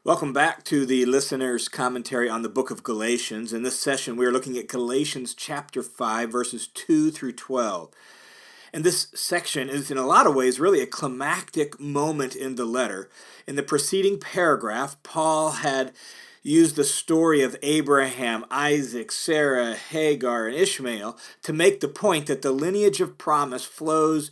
Welcome back to the listener's commentary on the book of Galatians. In this session, we are looking at Galatians chapter 5, verses 2 through 12. And this section is in a lot of ways really a climactic moment in the letter. In the preceding paragraph, Paul had used the story of Abraham, Isaac, Sarah, Hagar, and Ishmael to make the point that the lineage of promise flows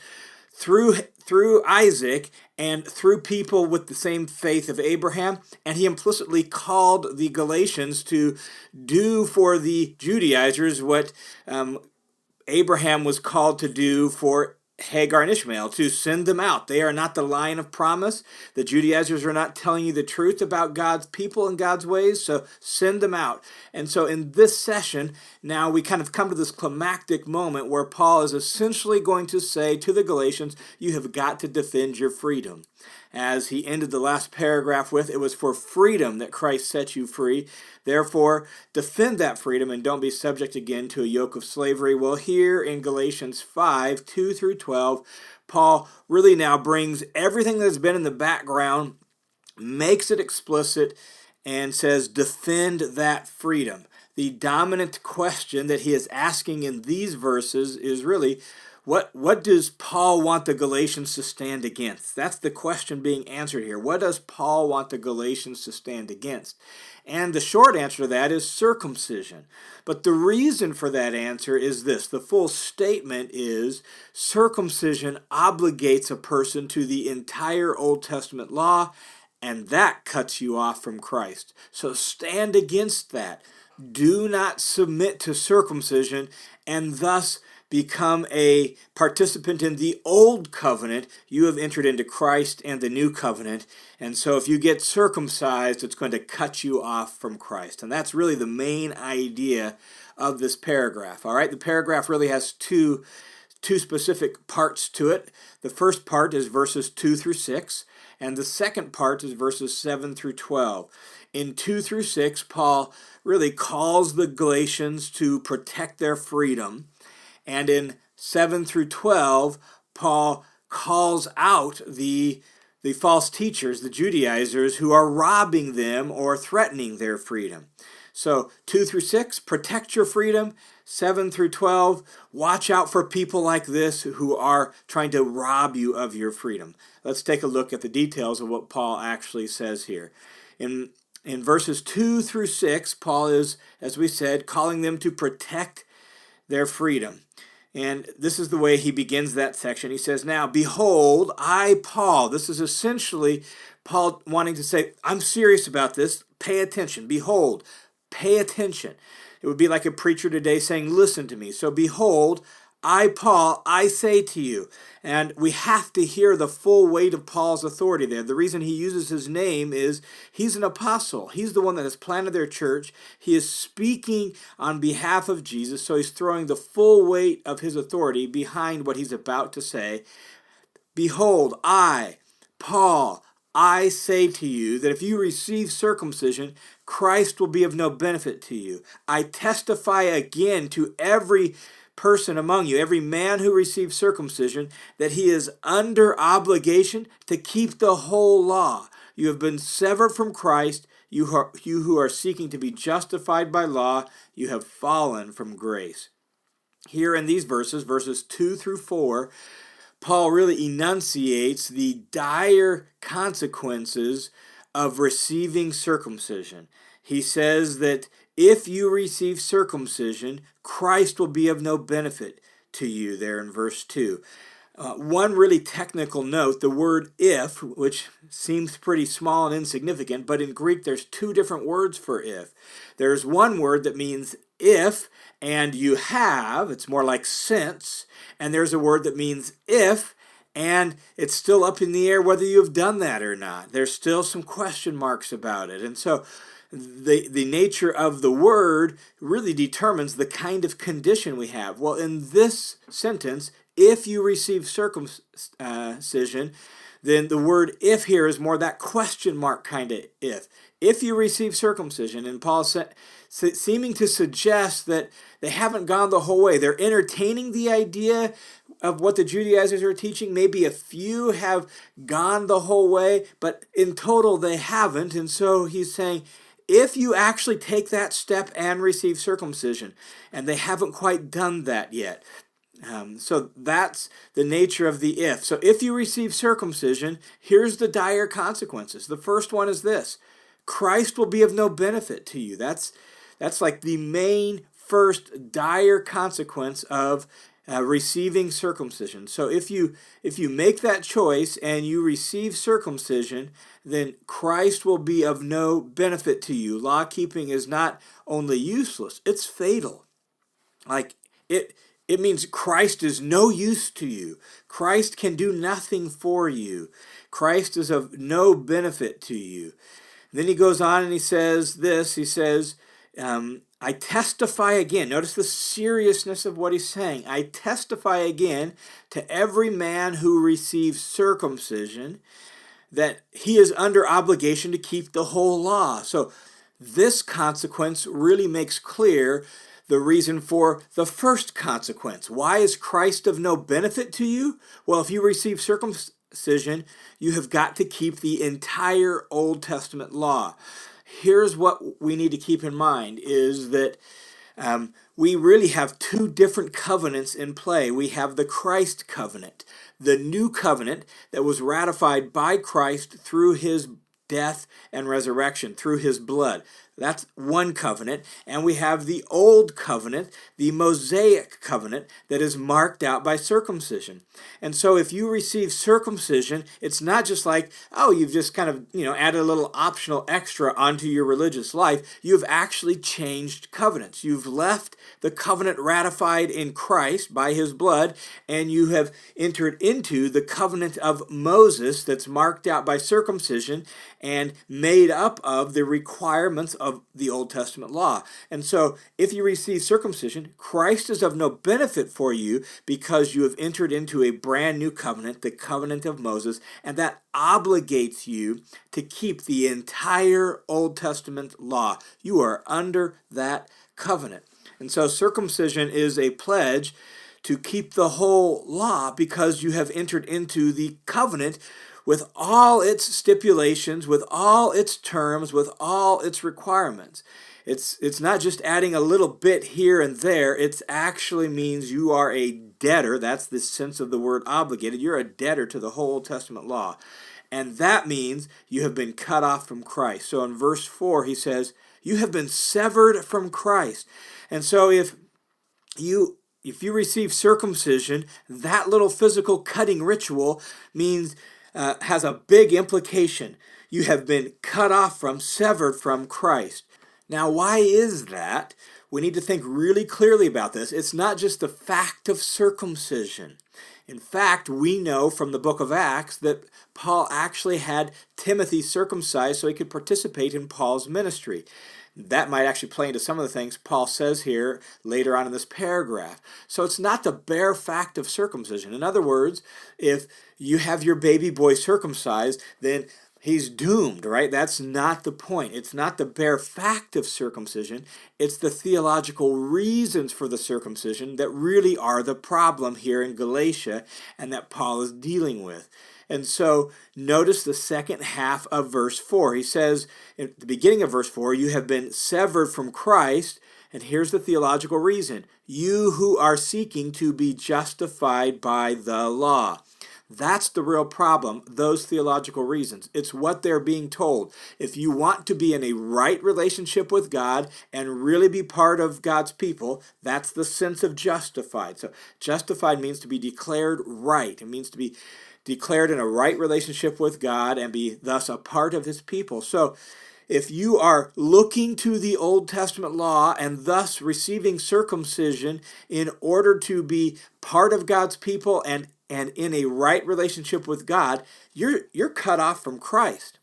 through Isaac and through people with the same faith of Abraham, and he implicitly called the Galatians to do for the Judaizers what Abraham was called to do for Hagar and Ishmael, to send them out. They are not the line of promise. The Judaizers are not telling you the truth about God's people and God's ways, so send them out. And so in this session, now we kind of come to this climactic moment where Paul is essentially going to say to the Galatians, you have got to defend your freedom. As he ended the last paragraph with, it was for freedom that Christ set you free. Therefore, defend that freedom and don't be subject again to a yoke of slavery. Well, here in Galatians 5, 2 through 12, Paul really now brings everything that's been in the background, makes it explicit, and says, defend that freedom. The dominant question that he is asking in these verses is really, what does Paul want the Galatians to stand against? That's the question being answered here. What does Paul want the Galatians to stand against? And the short answer to that is circumcision. But the reason for that answer is this. The full statement is circumcision obligates a person to the entire Old Testament law, and that cuts you off from Christ. So stand against that. Do not submit to circumcision and thus become a participant in the old covenant. You have entered into Christ and the new covenant. And so if you get circumcised, it's going to cut you off from Christ. And that's really the main idea of this paragraph. All right, the paragraph really has two specific parts to it. The first part is verses 2 through 6, and the second part is verses 7 through 12. In 2 through 6, Paul really calls the Galatians to protect their freedom. And in 7 through 12, Paul calls out the false teachers, the Judaizers, who are robbing them or threatening their freedom. So 2 through 6, protect your freedom. 7 through 12, watch out for people like this who are trying to rob you of your freedom. Let's take a look at the details of what Paul actually says here. In verses 2 through 6, Paul is, as we said, calling them to protect their freedom. And this is the way he begins that section. He says, now, behold, I, Paul. This is essentially Paul wanting to say, I'm serious about this. Pay attention. Behold, pay attention. It would be like a preacher today saying, listen to me. So behold, I, Paul, I say to you. And we have to hear the full weight of Paul's authority there. The reason he uses his name is he's an apostle. He's the one that has planted their church. He is speaking on behalf of Jesus, so he's throwing the full weight of his authority behind what he's about to say. Behold, I, Paul, I say to you that if you receive circumcision, Christ will be of no benefit to you. I testify again to every person among you, every man who receives circumcision, that he is under obligation to keep the whole law. You have been severed from Christ, you who are seeking to be justified by law, you have fallen from grace. Here in these verses 2 through 4, Paul really enunciates the dire consequences of receiving circumcision. He says that if you receive circumcision, Christ will be of no benefit to you, there in verse 2. One really technical note, the word if, which seems pretty small and insignificant, but in Greek there's two different words for if. There's one word that means if and you have, it's more like since, and there's a word that means if, and it's still up in the air whether you've done that or not. There's still some question marks about it. And so the nature of the word really determines the kind of condition we have. Well, in this sentence, if you receive circumcision, then the word if here is more that question mark kind of if. If you receive circumcision, and Paul seeming to suggest that they haven't gone the whole way. They're entertaining the idea of what the Judaizers are teaching. Maybe a few have gone the whole way, but in total they haven't. And so he's saying, if you actually take that step and receive circumcision, and they haven't quite done that yet. So that's the nature of the if. So if you receive circumcision, here's the dire consequences. The first one is this: Christ will be of no benefit to you. That's like the main first dire consequence of receiving circumcision. So if you make that choice and you receive circumcision, then Christ will be of no benefit to you. Law keeping is not only useless, it's fatal. Like it means Christ is no use to you. Christ can do nothing for you. Christ is of no benefit to you. Then he goes on and he says this. He says, I testify again. Notice the seriousness of what he's saying. I testify again to every man who receives circumcision that he is under obligation to keep the whole law. So this consequence really makes clear the reason for the first consequence. Why is Christ of no benefit to you? Well, if you receive circumcision, you have got to keep the entire Old Testament law. Here's what we need to keep in mind is that we really have two different covenants in play. We have the Christ covenant, the new covenant that was ratified by Christ through his death and resurrection, through his blood. That's one covenant. And we have the old covenant, the Mosaic covenant, that is marked out by circumcision. And so if you receive circumcision, it's not just like, oh, you've just kind of, added a little optional extra onto your religious life. You've actually changed covenants. You've left the covenant ratified in Christ by his blood, and you have entered into the covenant of Moses that's marked out by circumcision and made up of the requirements of the Old Testament law. And so if you receive circumcision, Christ is of no benefit for you because you have entered into a brand new covenant, the covenant of Moses, and that obligates you to keep the entire Old Testament law. You are under that covenant. And so circumcision is a pledge to keep the whole law because you have entered into the covenant with all its stipulations, with all its terms, with all its requirements. It's not just adding a little bit here and there. It actually means you are a debtor. That's the sense of the word obligated. You're a debtor to the whole Old Testament law. And that means you have been cut off from Christ. So in verse 4, he says, you have been severed from Christ. And so if you receive circumcision, that little physical cutting ritual means has a big implication. You have been cut off from, severed from Christ. Now, why is that? We need to think really clearly about this. It's not just the fact of circumcision. In fact, we know from the book of Acts that Paul actually had Timothy circumcised so he could participate in Paul's ministry. That might actually play into some of the things Paul says here later on in this paragraph. So it's not the bare fact of circumcision. In other words, if you have your baby boy circumcised, then he's doomed, right? That's not the point. It's not the bare fact of circumcision. It's the theological reasons for the circumcision that really are the problem here in Galatia and that Paul is dealing with. And so notice the second half of verse 4. He says, at the beginning of verse 4, you have been severed from Christ. And here's the theological reason. You who are seeking to be justified by the law. That's the real problem, those theological reasons. It's what they're being told. If you want to be in a right relationship with God and really be part of God's people, that's the sense of justified. So justified means to be declared right. It means to be declared in a right relationship with God and be thus a part of his people. So if you are looking to the Old Testament law and thus receiving circumcision in order to be part of God's people and in a right relationship with God, you're cut off from Christ.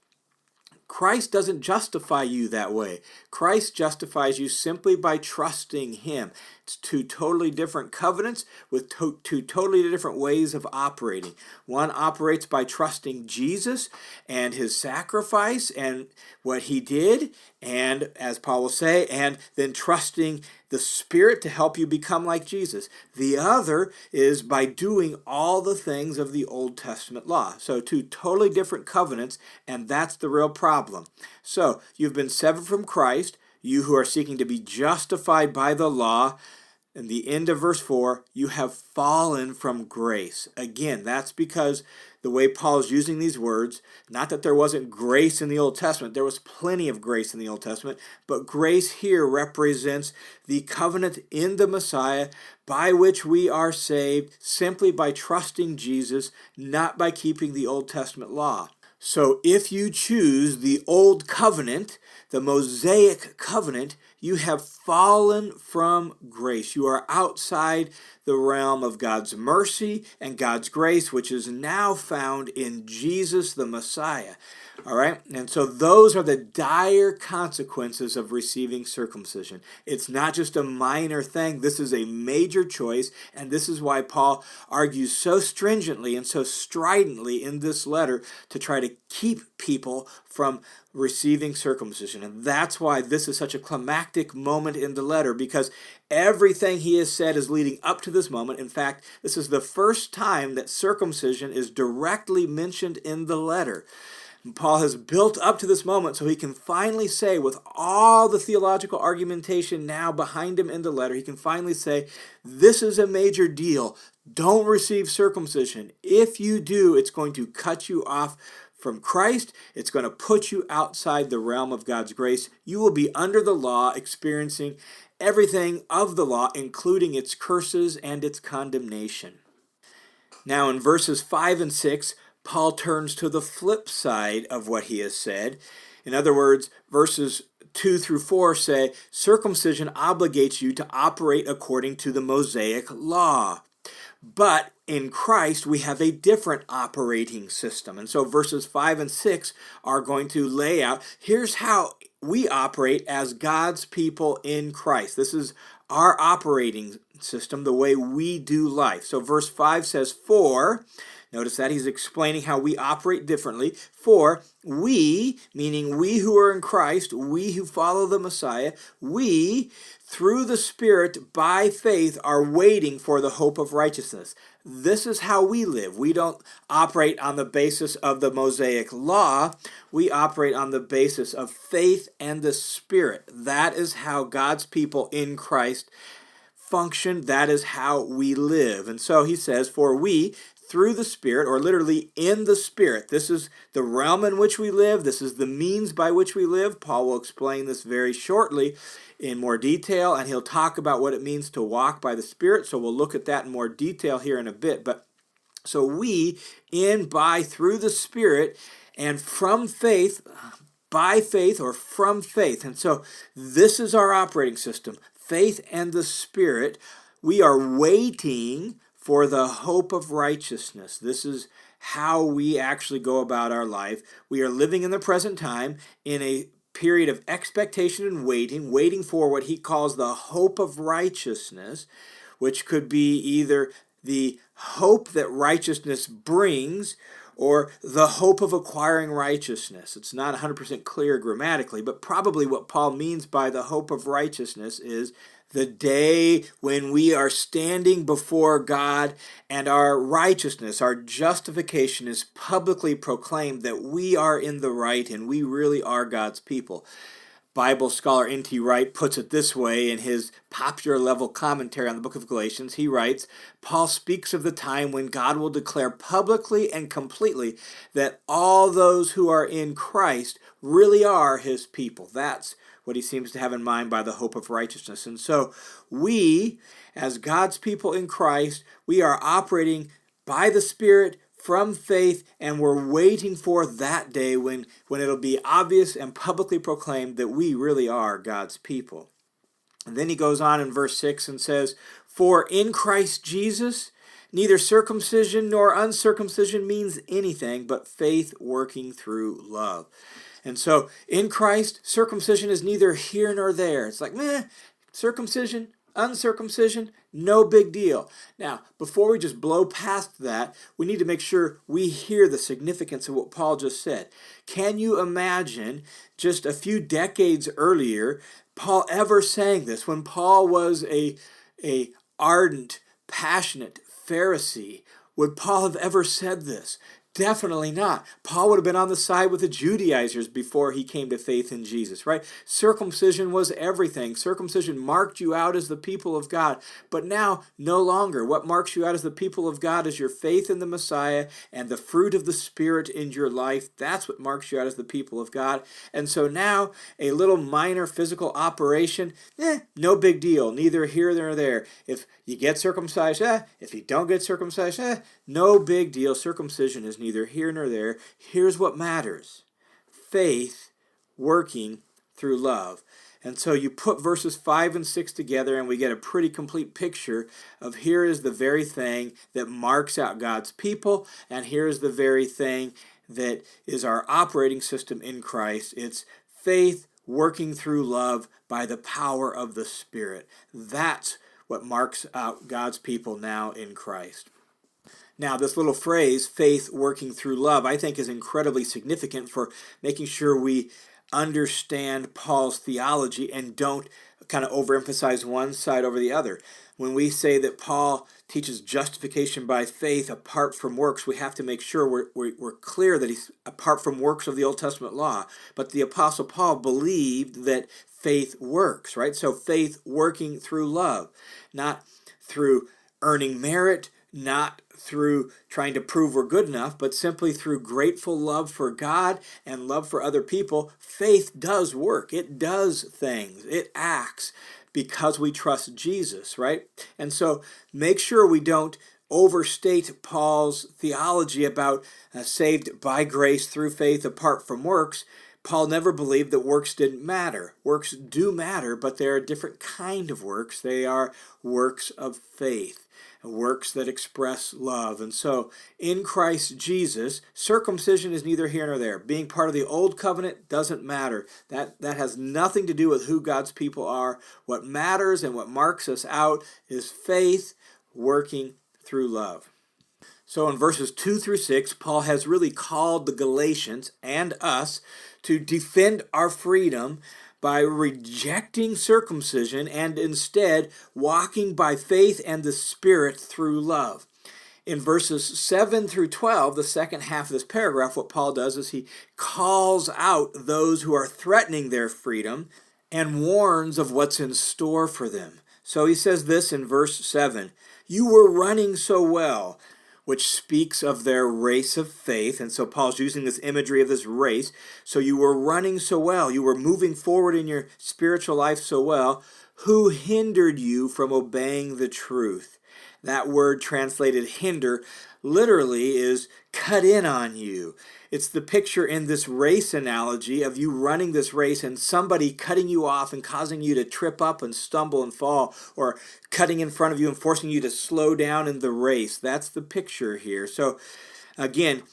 Christ doesn't justify you that way. Christ justifies you simply by trusting him. It's two totally different covenants with two totally different ways of operating. One operates by trusting Jesus and his sacrifice and what he did, and as Paul will say, and then trusting the Spirit to help you become like Jesus. The other is by doing all the things of the Old Testament law. So two totally different covenants, and that's the real problem. So you've been severed from Christ, you who are seeking to be justified by the law. In the end of verse 4, you have fallen from grace. Again, that's because the way Paul is using these words, not that there wasn't grace in the Old Testament, there was plenty of grace in the Old Testament, but grace here represents the covenant in the Messiah by which we are saved simply by trusting Jesus, not by keeping the Old Testament law. So if you choose the Old Covenant, the Mosaic Covenant, you have fallen from grace. You are outside the realm of God's mercy and God's grace, which is now found in Jesus the Messiah. All right? And so those are the dire consequences of receiving circumcision. It's not just a minor thing. This is a major choice, and this is why Paul argues so stringently and so stridently in this letter to try to keep people from receiving circumcision. And that's why this is such a climactic moment in the letter, because everything he has said is leading up to this moment. In fact, this is the first time that circumcision is directly mentioned in the letter. And Paul has built up to this moment so he can finally say, with all the theological argumentation now behind him in the letter, he can finally say, this is a major deal. Don't receive circumcision. If you do, it's going to cut you off from Christ. It's going to put you outside the realm of God's grace. You will be under the law, experiencing everything of the law, including its curses and its condemnation. Now in verses 5 and 6, Paul turns to the flip side of what he has said. In other words, verses 2 through 4 say, circumcision obligates you to operate according to the Mosaic law. But in Christ, we have a different operating system. And so verses 5 and 6 are going to lay out, here's how we operate as God's people in Christ. This is our operating system, the way we do life. So verse 5 says, notice that he's explaining how we operate differently. For we, meaning we who are in Christ, we who follow the Messiah, we, through the Spirit, by faith, are waiting for the hope of righteousness. This is how we live. We don't operate on the basis of the Mosaic law. We operate on the basis of faith and the Spirit. That is how God's people in Christ function. That is how we live. And so he says, for we, through the Spirit, or literally in the Spirit. This is the realm in which we live. This is the means by which we live. Paul will explain this very shortly in more detail, and he'll talk about what it means to walk by the Spirit. So we'll look at that in more detail here in a bit. But so we, through the Spirit, and from faith, by faith or from faith. And so this is our operating system, faith and the Spirit. We are waiting for the hope of righteousness. This is how we actually go about our life. We are living in the present time in a period of expectation and waiting for what he calls the hope of righteousness, which could be either the hope that righteousness brings or the hope of acquiring righteousness. It's not 100% clear grammatically, but probably what Paul means by the hope of righteousness is the day when we are standing before God and our righteousness, our justification is publicly proclaimed that we are in the right and we really are God's people. Bible scholar N.T. Wright puts it this way in his popular level commentary on the book of Galatians. He writes, Paul speaks of the time when God will declare publicly and completely that all those who are in Christ really are his people. That's what he seems to have in mind by the hope of righteousness. And so we, as God's people in Christ, we are operating by the Spirit from faith, and we're waiting for that day when it'll be obvious and publicly proclaimed that we really are God's people. And then he goes on in verse 6 and says, for in Christ Jesus, neither circumcision nor uncircumcision means anything but faith working through love. And so in Christ, circumcision is neither here nor there. It's like, circumcision, Uncircumcision, no big deal. Now, before we just blow past that, we need to make sure we hear the significance of what Paul just said. Can you imagine just a few decades earlier, Paul ever saying this, when Paul was a ardent, passionate Pharisee? Would Paul have ever said this? Definitely not. Paul would have been on the side with the Judaizers before he came to faith in Jesus, right? Circumcision was everything. Circumcision marked you out as the people of God. But now, no longer. What marks you out as the people of God is your faith in the Messiah and the fruit of the Spirit in your life. That's what marks you out as the people of God. And so now, a little minor physical operation, no big deal. Neither here nor there. If you get circumcised, if you don't get circumcised, no big deal. Circumcision is neither here nor there. Here's what matters: faith working through love. And so you put verses 5 and 6 together and we get a pretty complete picture of here is the very thing that marks out God's people, and here is the very thing that is our operating system in Christ. It's faith working through love by the power of the Spirit. That's what marks out God's people now in Christ. Now, this little phrase, faith working through love, I think is incredibly significant for making sure we understand Paul's theology and don't kind of overemphasize one side over the other. When we say that Paul teaches justification by faith apart from works, we have to make sure we're clear that he's apart from works of the Old Testament law. But the Apostle Paul believed that faith works, right? So faith working through love, not through earning merit, not through trying to prove we're good enough, but simply through grateful love for God and love for other people. Faith does work. It does things. It acts because we trust Jesus, right? And so make sure we don't overstate Paul's theology about saved by grace through faith apart from works. Paul never believed that works didn't matter. Works do matter, but they're a different kind of works. They are works of faith, works that express love. And so in Christ Jesus, circumcision is neither here nor there. Being part of the old covenant doesn't matter. That has nothing to do with who God's people are. What matters and what marks us out is faith working through love. So in verses 2 through 6, Paul has really called the Galatians and us to defend our freedom by rejecting circumcision and instead walking by faith and the Spirit through love. In verses 7 through 12, the second half of this paragraph, what Paul does is he calls out those who are threatening their freedom and warns of what's in store for them. So he says this in verse 7, "You were running so well," which speaks of their race of faith. And so Paul's using this imagery of this race. So you were running so well. You were moving forward in your spiritual life so well. Who hindered you from obeying the truth? That word translated hinder literally is cut in on you. It's the picture in this race analogy of you running this race and somebody cutting you off and causing you to trip up and stumble and fall, or cutting in front of you and forcing you to slow down in the race. That's the picture here. So again,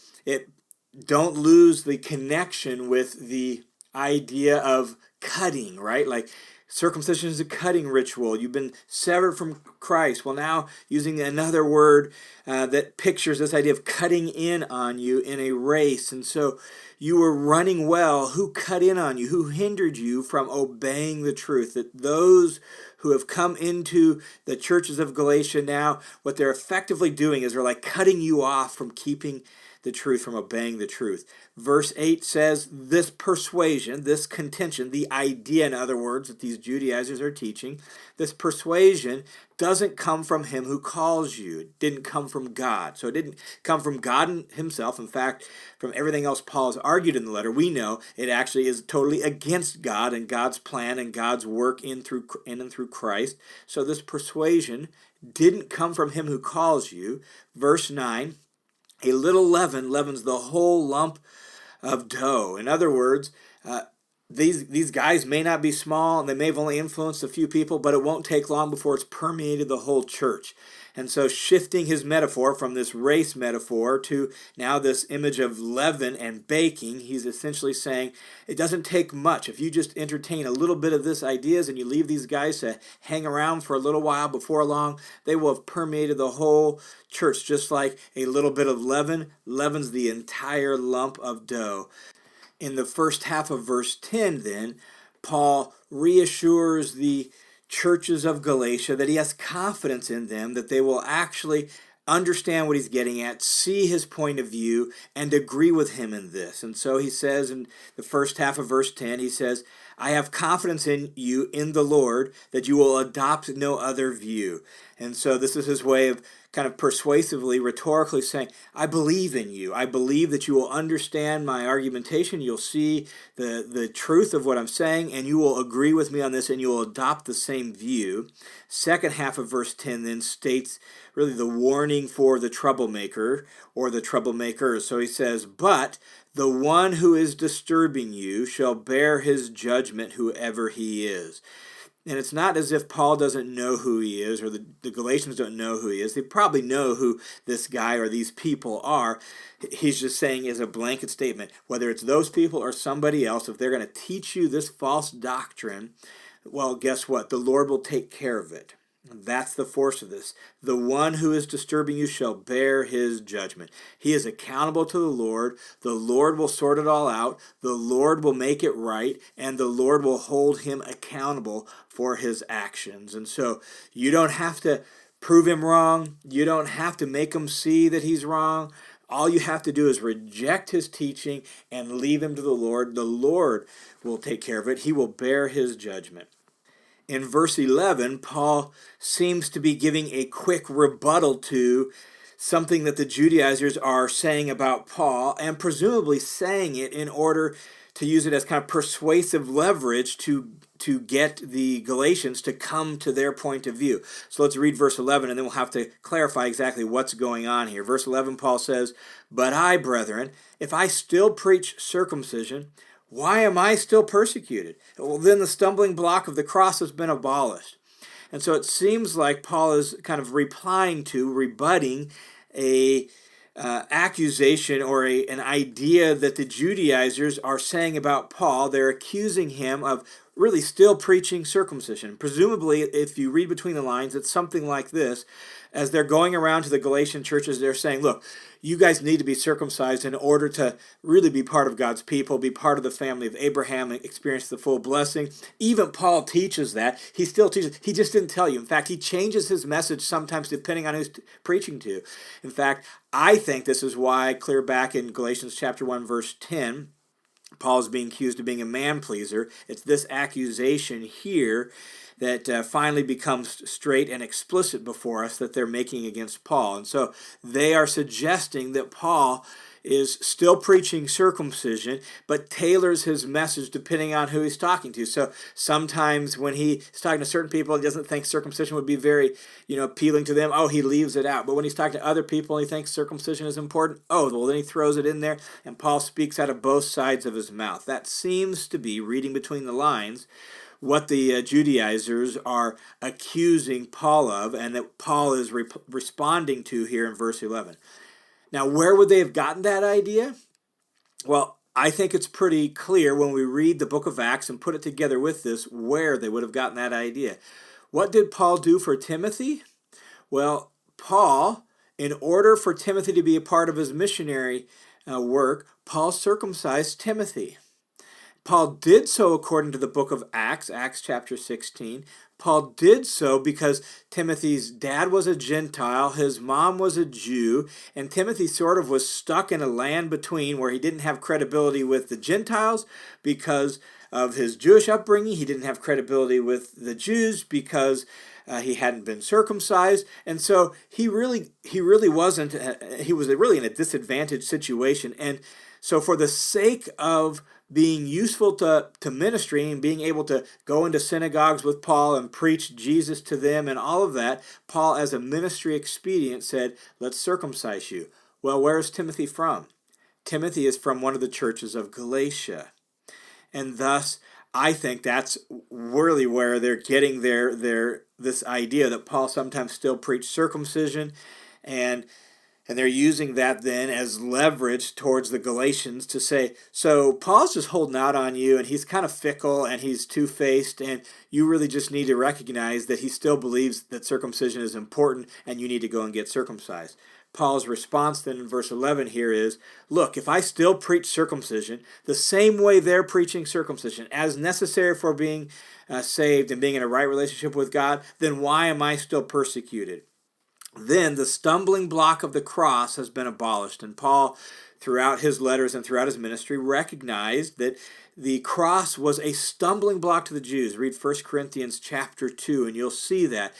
don't lose the connection with the idea of cutting, right? Like circumcision is a cutting ritual. You've been severed from Christ. Well, now using another word that pictures this idea of cutting in on you in a race. And so you were running well. Who cut in on you? Who hindered you from obeying the truth? That those who have come into the churches of Galatia now, what they're effectively doing is they're like cutting you off from keeping the truth, from obeying the truth. Verse 8 says this persuasion, this contention, the idea, in other words, that these Judaizers are teaching, this persuasion doesn't come from him who calls you. It didn't come from God. So it didn't come from God himself. In fact, from everything else Paul has argued in the letter, we know it actually is totally against God and God's plan and God's work in and through Christ. So this persuasion didn't come from him who calls you. Verse 9, a little leaven leavens the whole lump of dough. In other words, these guys may not be small and they may have only influenced a few people, but it won't take long before it's permeated the whole church. And so shifting his metaphor from this race metaphor to now this image of leaven and baking, he's essentially saying it doesn't take much. If you just entertain a little bit of this ideas and you leave these guys to hang around for a little while, before long they will have permeated the whole church, just like a little bit of leaven leavens the entire lump of dough. In the first half of verse 10, then, Paul reassures the churches of Galatia that he has confidence in them, that they will actually understand what he's getting at, see his point of view, and agree with him in this. And so he says in the first half of verse 10, he says, I have confidence in you in the Lord that you will adopt no other view. And so this is his way of kind of persuasively, rhetorically saying, I believe in you. I believe that you will understand my argumentation. You'll see the truth of what I'm saying, and you will agree with me on this, and you will adopt the same view. Second half of verse 10 then states really the warning for the troublemaker or the troublemakers. So he says, but the one who is disturbing you shall bear his judgment, whoever he is. And it's not as if Paul doesn't know who he is, or the Galatians don't know who he is. They probably know who this guy or these people are. He's just saying as a blanket statement, whether it's those people or somebody else, if they're going to teach you this false doctrine, well, guess what? The Lord will take care of it. That's the force of this. The one who is disturbing you shall bear his judgment. He is accountable to the Lord. The Lord will sort it all out. The Lord will make it right, and the Lord will hold him accountable for his actions. And so you don't have to prove him wrong. You don't have to make him see that he's wrong. All you have to do is reject his teaching and leave him to the Lord. The Lord will take care of it. He will bear his judgment. In verse 11, Paul seems to be giving a quick rebuttal to something that the Judaizers are saying about Paul, and presumably saying it in order to use it as kind of persuasive leverage to get the Galatians to come to their point of view. So let's read verse 11, and then we'll have to clarify exactly what's going on here. Verse 11, Paul says, but I, brethren, if I still preach circumcision, why am I still persecuted? Well, then the stumbling block of the cross has been abolished. And so it seems like Paul is kind of rebutting a accusation or an idea that the Judaizers are saying about Paul. They're accusing him of really still preaching circumcision. Presumably, if you read between the lines, it's something like this. As they're going around to the Galatian churches, they're saying, look, you guys need to be circumcised in order to really be part of God's people, be part of the family of Abraham, and experience the full blessing. Even Paul teaches that. He still teaches. He just didn't tell you. In fact, he changes his message sometimes depending on who's preaching to. In fact, I think this is why, clear back in Galatians chapter 1, verse 10, Paul is being accused of being a man-pleaser. It's this accusation here that finally becomes straight and explicit before us that they're making against Paul. And so they are suggesting that Paul is still preaching circumcision, but tailors his message depending on who he's talking to. So sometimes when he's talking to certain people, he doesn't think circumcision would be very, appealing to them. Oh, he leaves it out. But when he's talking to other people and he thinks circumcision is important, oh, well, then he throws it in there, and Paul speaks out of both sides of his mouth. That seems to be, reading between the lines, what the Judaizers are accusing Paul of, and that Paul is responding to here in verse 11. Now, where would they have gotten that idea? Well, I think it's pretty clear when we read the book of Acts and put it together with this, where they would have gotten that idea. What did Paul do for Timothy? Well, Paul, in order for Timothy to be a part of his missionary work, Paul circumcised Timothy. Paul did so according to the book of Acts, Acts chapter 16. Paul did so because Timothy's dad was a Gentile, his mom was a Jew, and Timothy sort of was stuck in a land between where he didn't have credibility with the Gentiles because of his Jewish upbringing. He didn't have credibility with the Jews because he hadn't been circumcised. And so he really wasn't, he was really in a disadvantaged situation. And so for the sake of being useful to ministry and being able to go into synagogues with Paul and preach Jesus to them and all of that, Paul, as a ministry expedient, said, let's circumcise you. Well, where is Timothy from? Timothy is from one of the churches of Galatia. And thus, I think that's really where they're getting their this idea that Paul sometimes still preached circumcision, and they're using that then as leverage towards the Galatians to say, so Paul's just holding out on you, and he's kind of fickle, and he's two-faced, and you really just need to recognize that he still believes that circumcision is important, and you need to go and get circumcised. Paul's response then in verse 11 here is, look, if I still preach circumcision the same way they're preaching circumcision, as necessary for being saved and being in a right relationship with God, then why am I still persecuted? Then the stumbling block of the cross has been abolished. And Paul, throughout his letters and throughout his ministry, recognized that the cross was a stumbling block to the Jews. Read 1 Corinthians chapter 2, and you'll see that.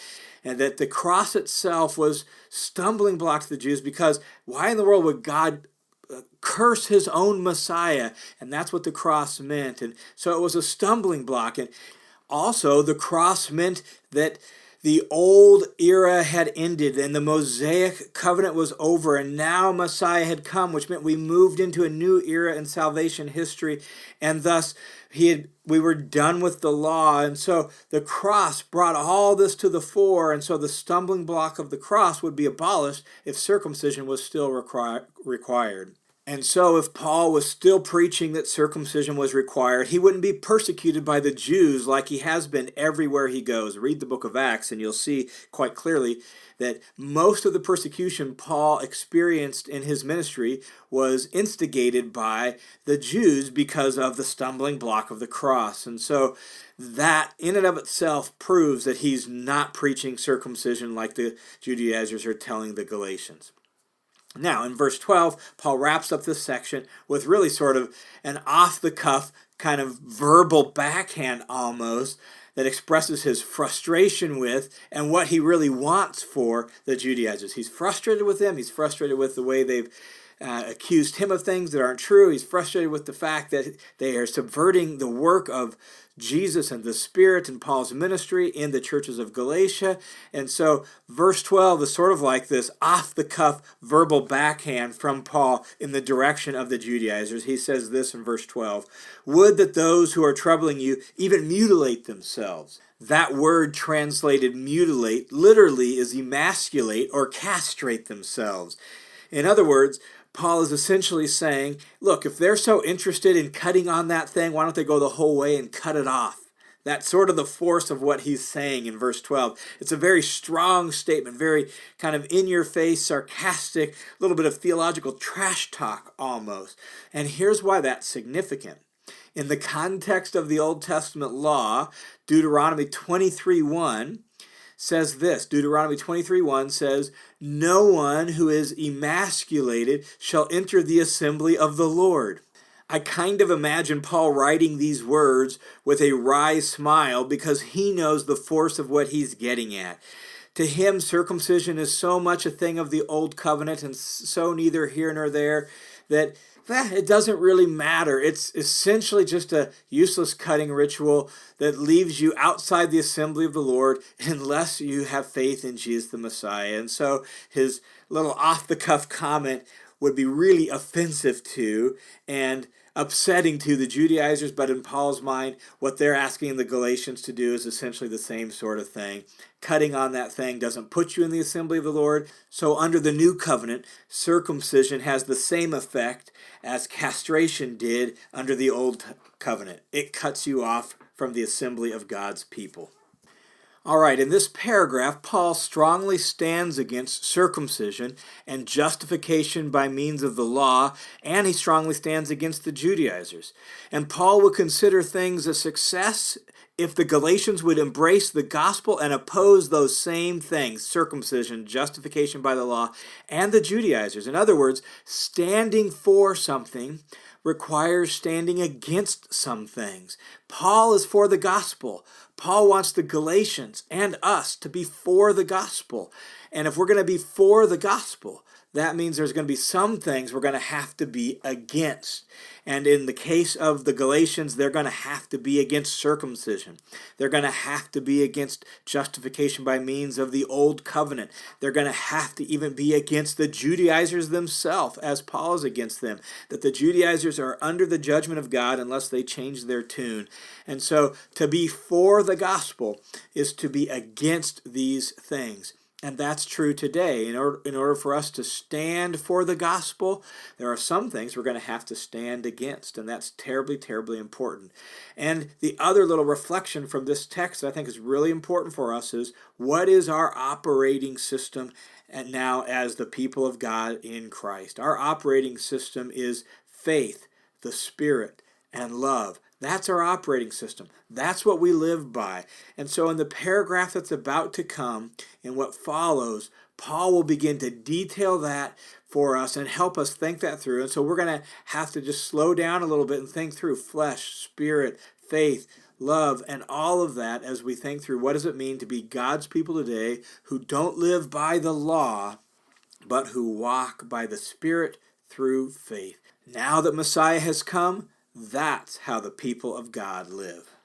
And that the cross itself was stumbling block to the Jews, because why in the world would God curse his own Messiah? And that's what the cross meant. And so it was a stumbling block. And also the cross meant that the old era had ended and the Mosaic covenant was over, and now Messiah had come, which meant we moved into a new era in salvation history, and thus we were done with the law. And so the cross brought all this to the fore, and so the stumbling block of the cross would be abolished if circumcision was still required. And so if Paul was still preaching that circumcision was required, he wouldn't be persecuted by the Jews like he has been everywhere he goes. Read the book of Acts and you'll see quite clearly that most of the persecution Paul experienced in his ministry was instigated by the Jews because of the stumbling block of the cross. And so that in and of itself proves that he's not preaching circumcision like the Judaizers are telling the Galatians. Now, in verse 12, Paul wraps up this section with really sort of an off-the-cuff kind of verbal backhand almost that expresses his frustration with and what he really wants for the Judaizers. He's frustrated with them. He's frustrated with the way they've accused him of things that aren't true. He's frustrated with the fact that they are subverting the work of Jesus and the Spirit in Paul's ministry in the churches of Galatia. And so verse 12 is sort of like this off-the-cuff verbal backhand from Paul in the direction of the Judaizers. He says this in verse 12, "Would that those who are troubling you even mutilate themselves." That word translated mutilate literally is emasculate or castrate themselves. In other words, Paul is essentially saying, look, if they're so interested in cutting on that thing, why don't they go the whole way and cut it off? That's sort of the force of what he's saying in verse 12. It's a very strong statement, very kind of in-your-face, sarcastic, a little bit of theological trash talk almost. And here's why that's significant. In the context of the Old Testament law, Deuteronomy 23:1 says this. Deuteronomy 23:1 says, "No one who is emasculated shall enter the assembly of the Lord." I kind of imagine Paul writing these words with a wry smile because he knows the force of what he's getting at. To him, circumcision is so much a thing of the old covenant and so neither here nor there that it doesn't really matter. It's essentially just a useless cutting ritual that leaves you outside the assembly of the Lord unless you have faith in Jesus the Messiah. And so his little off-the-cuff comment would be really offensive to and upsetting to the Judaizers, but in Paul's mind, what they're asking the Galatians to do is essentially the same sort of thing. Cutting on that thing doesn't put you in the assembly of the Lord. So under the new covenant, circumcision has the same effect as castration did under the old covenant. It cuts you off from the assembly of God's people. All right, in this paragraph, Paul strongly stands against circumcision and justification by means of the law, and he strongly stands against the Judaizers. And Paul would consider things a success if the Galatians would embrace the gospel and oppose those same things, circumcision, justification by the law, and the Judaizers. In other words, standing for something requires standing against some things. Paul is for the gospel. Paul wants the Galatians and us to be for the gospel. And if we're going to be for the gospel, that means there's going to be some things we're going to have to be against. And in the case of the Galatians, they're going to have to be against circumcision. They're going to have to be against justification by means of the old covenant. They're going to have to even be against the Judaizers themselves, as Paul is against them, that the Judaizers are under the judgment of God unless they change their tune. And so to be for the gospel is to be against these things. And that's true today. In order for us to stand for the gospel, there are some things we're going to have to stand against, and that's terribly, terribly important. And the other little reflection from this text that I think is really important for us is, what is our operating system and now as the people of God in Christ? Our operating system is faith, the Spirit, and love. That's our operating system. That's what we live by. And so in the paragraph that's about to come, in what follows, Paul will begin to detail that for us and help us think that through. And so we're going to have to just slow down a little bit and think through flesh, spirit, faith, love, and all of that as we think through what does it mean to be God's people today who don't live by the law, but who walk by the Spirit through faith. Now that Messiah has come, that's how the people of God live.